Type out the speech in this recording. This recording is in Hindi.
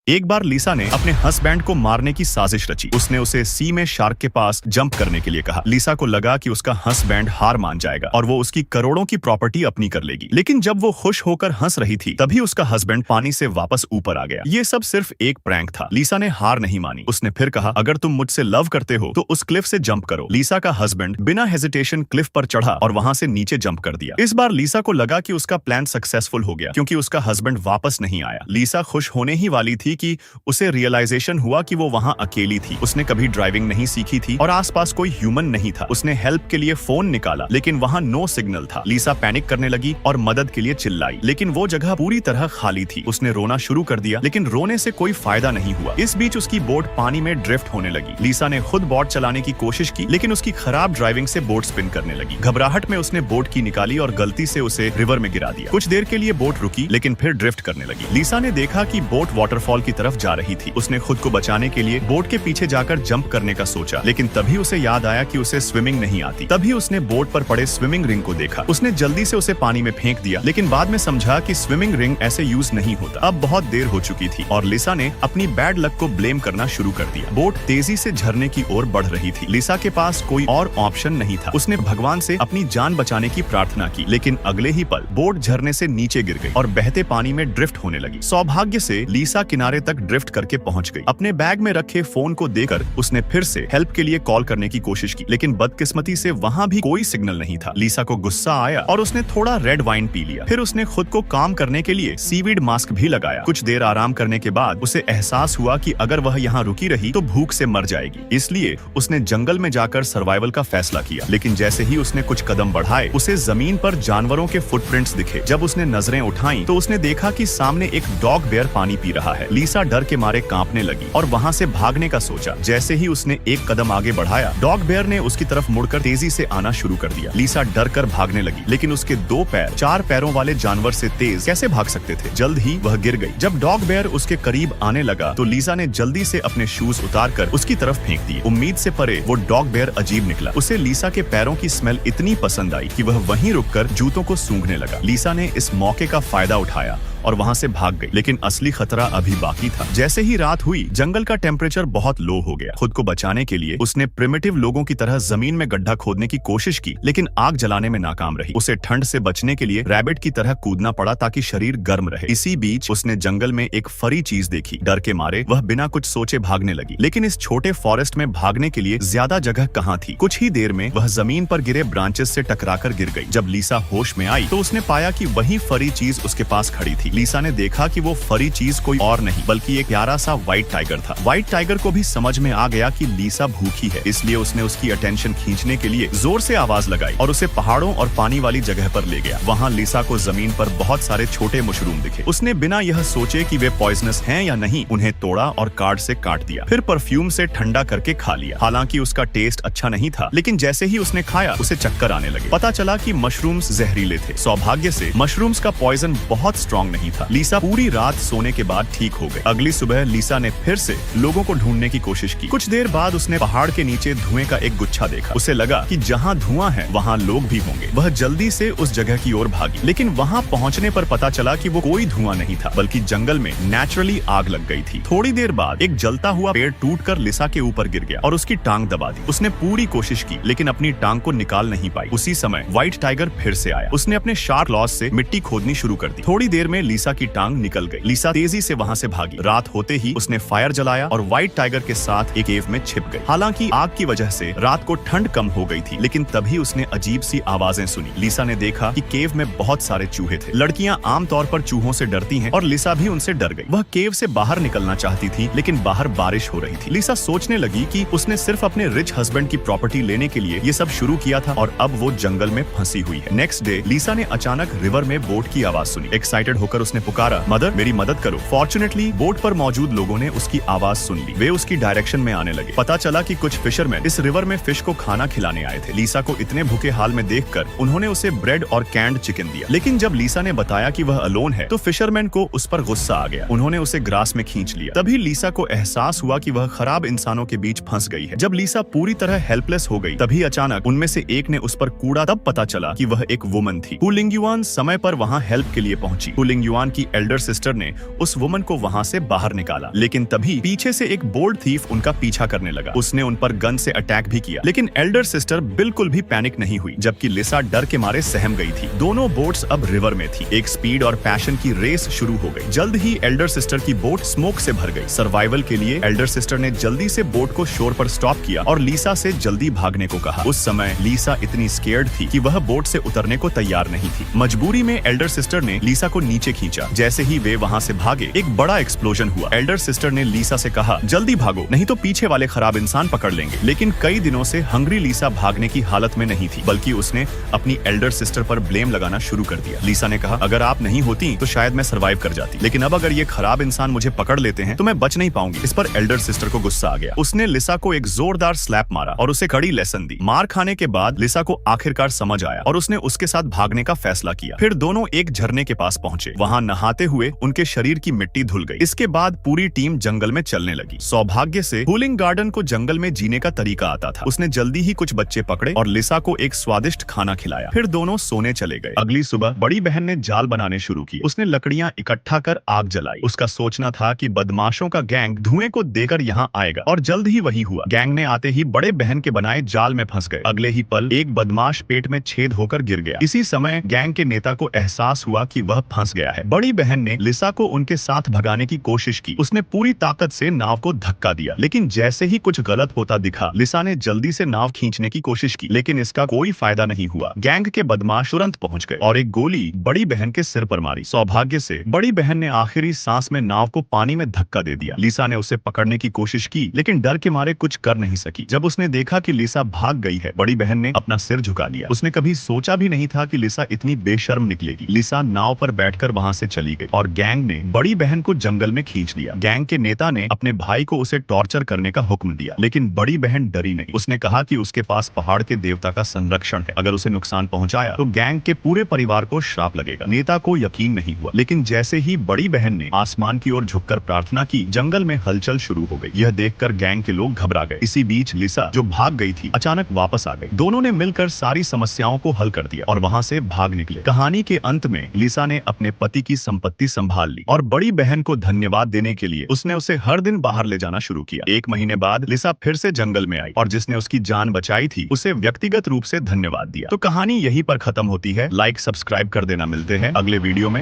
एक बार लीसा ने अपने हस्बैंड को मारने की साजिश रची। उसने उसे सी में शार्क के पास जंप करने के लिए कहा। लीसा को लगा कि उसका हस्बैंड हार मान जाएगा और वो उसकी करोड़ों की प्रॉपर्टी अपनी कर लेगी। लेकिन जब वो खुश होकर हंस रही थी तभी उसका हस्बैंड पानी से वापस ऊपर आ गया। ये सब सिर्फ एक प्रैंक था। लीसा ने हार नहीं मानी। उसने फिर कहा, अगर तुम मुझसे लव करते हो तो उस क्लिफ से जंप करो। लीसा का हस्बैंड बिना हेजिटेशन क्लिफ पर चढ़ा और वहां से नीचे जंप कर दिया। इस बार लीसा को लगा कि उसका प्लान सक्सेसफुल हो गया क्योंकि उसका हस्बैंड वापस नहीं आया। लीसा खुश होने ही वाली थी कि उसे रियलाइजेशन हुआ कि वो वहां अकेली थी। उसने कभी ड्राइविंग नहीं सीखी थी और आसपास कोई ह्यूमन नहीं था। उसने हेल्प के लिए फोन निकाला लेकिन वहां नो सिग्नल था। लीसा पैनिक करने लगी और मदद के लिए चिल्लाई, लेकिन वो जगह पूरी तरह खाली थी। उसने रोना शुरू कर दिया लेकिन रोने से कोई फायदा नहीं हुआ। इस बीच उसकी बोट पानी में ड्रिफ्ट होने लगी। लीसा ने खुद बोट चलाने की कोशिश की लेकिन उसकी खराब ड्राइविंग से बोट स्पिन करने लगी। घबराहट में उसने बोट की निकाली और गलती से उसे रिवर में गिरा दिया। कुछ देर के लिए बोट रुकी लेकिन फिर ड्रिफ्ट करने लगी। लीसा ने देखा कि बोट वाटरफॉल की तरफ जा रही थी। उसने खुद को बचाने के लिए बोट के पीछे जाकर जंप करने का सोचा लेकिन तभी उसे याद आया कि उसे स्विमिंग नहीं आती। तभी उसने बोट पर पड़े स्विमिंग रिंग को देखा। उसने जल्दी से उसे पानी में फेंक दिया लेकिन बाद में समझा कि स्विमिंग रिंग ऐसे यूज नहीं होता। अब बहुत देर हो चुकी थी और लीसा ने अपनी बैड लक को ब्लेम करना शुरू कर दिया। बोट तेजी से झरने की ओर बढ़ रही थी। लीसा के पास कोई और ऑप्शन नहीं था। उसने भगवान से अपनी जान बचाने की प्रार्थना की लेकिन अगले ही पल बोट झरने से नीचे गिर गई और बहते पानी में ड्रिफ्ट होने लगी। सौभाग्य से लीसा किनारे तक ड्रिफ्ट करके पहुंच गई। अपने बैग में रखे फोन को देकर उसने फिर से हेल्प के लिए कॉल करने की कोशिश की लेकिन बदकिस्मती से वहां भी कोई सिग्नल नहीं था। लीसा को गुस्सा आया और उसने थोड़ा रेड वाइन पी लिया। फिर उसने खुद को काम करने के लिए सीवीड मास्क भी लगाया। कुछ देर आराम करने के बाद उसे एहसास हुआ कि अगर वह यहाँ रुकी रही तो भूख से मर जाएगी। इसलिए उसने जंगल में जाकर सर्वाइवल का फैसला किया। लेकिन जैसे ही उसने कुछ कदम बढ़ाए उसे जमीन पर जानवरों के फुटप्रिंट्स दिखे। जब उसने नजरें उठाई तो उसने देखा कि सामने एक डॉग बेयर पानी पी रहा है। लीसा डर के मारे कांपने लगी और वहां से भागने का सोचा। जैसे ही उसने एक कदम आगे बढ़ाया डॉग बेयर ने उसकी तरफ मुड़कर तेजी से आना शुरू कर दिया। लीसा डर कर भागने लगी लेकिन उसके दो पैर 4 पैरों वाले जानवर से तेज कैसे भाग सकते थे। जल्द ही वह गिर गई। जब डॉग बेयर उसके करीब आने लगा तो लीसा ने जल्दी से अपने शूज उतार कर उसकी तरफ फेंक दिए। उम्मीद से परे वो डॉग बेयर अजीब निकला। उसे लीसा के पैरों की स्मेल इतनी पसंद आई कि वह वहीं रुककर जूतों को सूंघने लगा। लीसा ने इस मौके का फायदा उठाया और वहां से भाग गई लेकिन असली खतरा अभी बाकी था। जैसे ही रात हुई जंगल का टेम्परेचर बहुत लो हो गया। खुद को बचाने के लिए उसने प्रिमिटिव लोगों की तरह जमीन में गड्ढा खोदने की कोशिश की लेकिन आग जलाने में नाकाम रही। उसे ठंड से बचने के लिए रैबिट की तरह कूदना पड़ा ताकि शरीर गर्म रहे। इसी बीच उसने जंगल में एक फरी चीज देखी। डर के मारे वह बिना कुछ सोचे भागने लगी लेकिन इस छोटे फॉरेस्ट में भागने के लिए ज्यादा जगह कहाँ थी। कुछ ही देर में वह जमीन पर गिरे ब्रांचेस से टकराकर गिर गई। जब लीसा होश में आई तो उसने पाया कि वही फरी चीज उसके पास खड़ी थी। लीसा ने देखा कि वो फरी चीज कोई और नहीं बल्कि एक प्यारा सा व्हाइट टाइगर था। व्हाइट टाइगर को भी समझ में आ गया कि लीसा भूखी है, इसलिए उसने उसकी अटेंशन खींचने के लिए जोर से आवाज लगाई और उसे पहाड़ों और पानी वाली जगह पर ले गया। वहाँ लीसा को जमीन पर बहुत सारे छोटे मशरूम दिखे। उसने बिना यह सोचे कि वे पॉइजनस हैं या नहीं उन्हें तोड़ा और कार्ड से काट दिया। फिर परफ्यूम से ठंडा करके खा लिया। हालांकि उसका टेस्ट अच्छा नहीं था लेकिन जैसे ही उसने खाया उसे चक्कर आने लगे। पता चला कि मशरूम्स जहरीले थे। सौभाग्य से मशरूम्स का पॉइजन बहुत स्ट्रॉन्ग नहीं था। लीसा पूरी रात सोने के बाद ठीक हो गई। अगली सुबह लीसा ने फिर से लोगों को ढूंढने की कोशिश की। कुछ देर बाद उसने पहाड़ के नीचे धुएं का एक गुच्छा देखा। उसे लगा कि जहाँ धुआं है वहाँ लोग भी होंगे। वह जल्दी से उस जगह की ओर भागी लेकिन वहाँ पहुँचने पर पता चला कि वो कोई धुआं नहीं था बल्कि जंगल में नेचुरली आग लग गई थी। थोड़ी देर बाद एक जलता हुआ पेड़ टूटकर लीसा के ऊपर गिर गया और उसकी टांग दबा दी। उसने पूरी कोशिश की लेकिन अपनी टांग को निकाल नहीं पाई। उसी समय व्हाइट टाइगर फिर से आया। उसने अपने शार्प क्लॉज से मिट्टी खोदनी शुरू कर दी। थोड़ी देर में लीसा की टांग निकल गई। लीसा तेजी से वहां से भागी। रात होते ही उसने फायर जलाया और व्हाइट टाइगर के साथ एक केव में छिप गई। हालांकि आग की वजह से रात को ठंड कम हो गई थी लेकिन तभी उसने अजीब सी आवाजें सुनी। लीसा ने देखा कि केव में बहुत सारे चूहे थे। लड़कियां आमतौर पर चूहों से डरती हैं और लीसा भी उनसे डर गई। वह केव से बाहर निकलना चाहती थी लेकिन बाहर बारिश हो रही थी। लीसा सोचने लगी कि उसने सिर्फ अपने रिच हस्बैंड की प्रॉपर्टी लेने के लिए ये सब शुरू किया था और अब वो जंगल में फंसी हुई है। नेक्स्ट डे लीसा ने अचानक रिवर में बोट की आवाज सुनी। एक्साइटेड होकर उसने पुकारा, मदर मेरी मदद करो। फॉर्चुनेटली बोट पर मौजूद लोगों ने उसकी आवाज सुन ली। वे उसकी डायरेक्शन में आने लगे। पता चला कि कुछ फिशरमैन इस रिवर में फिश को खाना खिलाने आए थे। लीसा को इतने भूखे हाल में देखकर उन्होंने उसे ब्रेड और कैंड चिकन दिया। लेकिन जब लीसा ने बताया कि वह अलोन है तो फिशरमैन को उस पर गुस्सा आ गया। उन्होंने उसे ग्रास में खींच लिया। तभी लीसा को एहसास हुआ कि वह खराब इंसानों के बीच फंस गई है। जब लीसा पूरी तरह हेल्पलेस हो गई तभी अचानक उनमें से एक ने उस पर कूड़ा। तब पता चला कि वह एक वुमन थी। हू लिंगयुआन समय पर वहाँ हेल्प के लिए पहुंची। हू लिंगयुआन युआन की एल्डर सिस्टर ने उस वुमन को वहां से बाहर निकाला, लेकिन तभी पीछे से एक बोल्ड थीफ उनका पीछा करने लगा। उसने उन पर गन से अटैक भी किया, लेकिन एल्डर सिस्टर बिल्कुल भी पैनिक नहीं हुई, जबकि लिसा डर के मारे सहम गई थी। दोनों बोट्स अब रिवर में थी। एक स्पीड और पैशन की रेस शुरू हो गई। जल्द ही एल्डर सिस्टर की बोट स्मोक से भर गई। सर्वाइवल के लिए एल्डर सिस्टर ने जल्दी से बोट को शोर पर स्टॉप किया और लिसा से जल्दी भागने को कहा। उस समय लिसा इतनी स्केर्ड थी कि वह बोट से उतरने को तैयार नहीं थी। मजबूरी में एल्डर सिस्टर ने लिसा को नीचे खींचा। जैसे ही वे वहां से भागे, एक बड़ा एक्सप्लोजन हुआ। एल्डर सिस्टर ने लिसा से कहा, जल्दी भागो, नहीं तो पीछे वाले खराब इंसान पकड़ लेंगे। लेकिन कई दिनों से हंग्री लिसा भागने की हालत में नहीं थी, बल्कि उसने अपनी एल्डर सिस्टर पर ब्लेम लगाना शुरू कर दिया। लिसा ने कहा, अगर आप नहीं होती तो शायद मैं सर्वाइव कर जाती, लेकिन अब अगर ये खराब इंसान मुझे पकड़ लेते हैं तो मैं बच नहीं पाऊंगी। इस पर एल्डर सिस्टर को गुस्सा आ गया। उसने लिसा को एक जोरदार स्लैप मारा और उसे कड़ी लेसन दी। मार खाने के बाद लिसा को आखिरकार समझ आया और उसने उसके साथ भागने का फैसला किया। फिर दोनों एक झरने के पास पहुंचे। वहां नहाते हुए उनके शरीर की मिट्टी धुल गई। इसके बाद पूरी टीम जंगल में चलने लगी। सौभाग्य से कूलिंग गार्डन को जंगल में जीने का तरीका आता था। उसने जल्दी ही कुछ बच्चे पकड़े और लिसा को एक स्वादिष्ट खाना खिलाया। फिर दोनों सोने चले गए। अगली सुबह बड़ी बहन ने जाल बनाने शुरू किए। उसने लकड़ियां इकट्ठा कर आग जलाई। उसका सोचना था कि बदमाशों का गैंग धुएं को देकर यहाँ आएगा, और जल्द ही वही हुआ। गैंग ने आते ही बड़े बहन के बनाए जाल में फंस गए। अगले ही पल एक बदमाश पेट में छेद होकर गिर गया। इसी समय गैंग के नेता को एहसास हुआ कि वह फंस गया है। बड़ी बहन ने लिसा को उनके साथ भगाने की कोशिश की। उसने पूरी ताकत से नाव को धक्का दिया, लेकिन जैसे ही कुछ गलत होता दिखा, लिसा ने जल्दी से नाव खींचने की कोशिश की, लेकिन इसका कोई फायदा नहीं हुआ। गैंग के बदमाश तुरंत पहुंच गए और एक गोली बड़ी बहन के सिर पर मारी। सौभाग्य से बड़ी बहन ने आखिरी सांस में नाव को पानी में धक्का दे दिया। लिसा ने उसे पकड़ने की कोशिश की, लेकिन डर के मारे कुछ कर नहीं सकी। जब उसने देखा कि लिसा भाग गई है, बड़ी बहन ने अपना सिर झुका लिया। उसने कभी सोचा भी नहीं था कि लिसा इतनी बेशर्म निकलेगी। लिसा नाव पर बैठकर वहां से चली गई और गैंग ने बड़ी बहन को जंगल में खींच लिया। गैंग के नेता ने अपने भाई को उसे टॉर्चर करने का हुक्म दिया, लेकिन बड़ी बहन डरी नहीं। उसने कहा कि उसके पास पहाड़ के देवता का संरक्षण है। अगर उसे नुकसान पहुंचाया तो गैंग के पूरे परिवार को श्राप लगेगा। नेता को यकीन नहीं हुआ, लेकिन जैसे ही बड़ी बहन ने आसमान की ओर झुककर प्रार्थना की, जंगल में हलचल शुरू हो गई। यह देखकर गैंग के लोग घबरा गए। इसी बीच लिसा, जो भाग गई थी, अचानक वापस आ गई। दोनों ने मिलकर सारी समस्याओं को हल कर दिया और वहां से भाग निकले। कहानी के अंत में लिसा ने अपने पति की संपत्ति संभाल ली और बड़ी बहन को धन्यवाद देने के लिए उसने उसे हर दिन बाहर ले जाना शुरू किया। 1 महीने बाद लिसा फिर से जंगल में आई और जिसने उसकी जान बचाई थी उसे व्यक्तिगत रूप से धन्यवाद दिया। तो कहानी यहीं पर खत्म होती है। लाइक सब्सक्राइब कर देना। मिलते हैं अगले वीडियो में।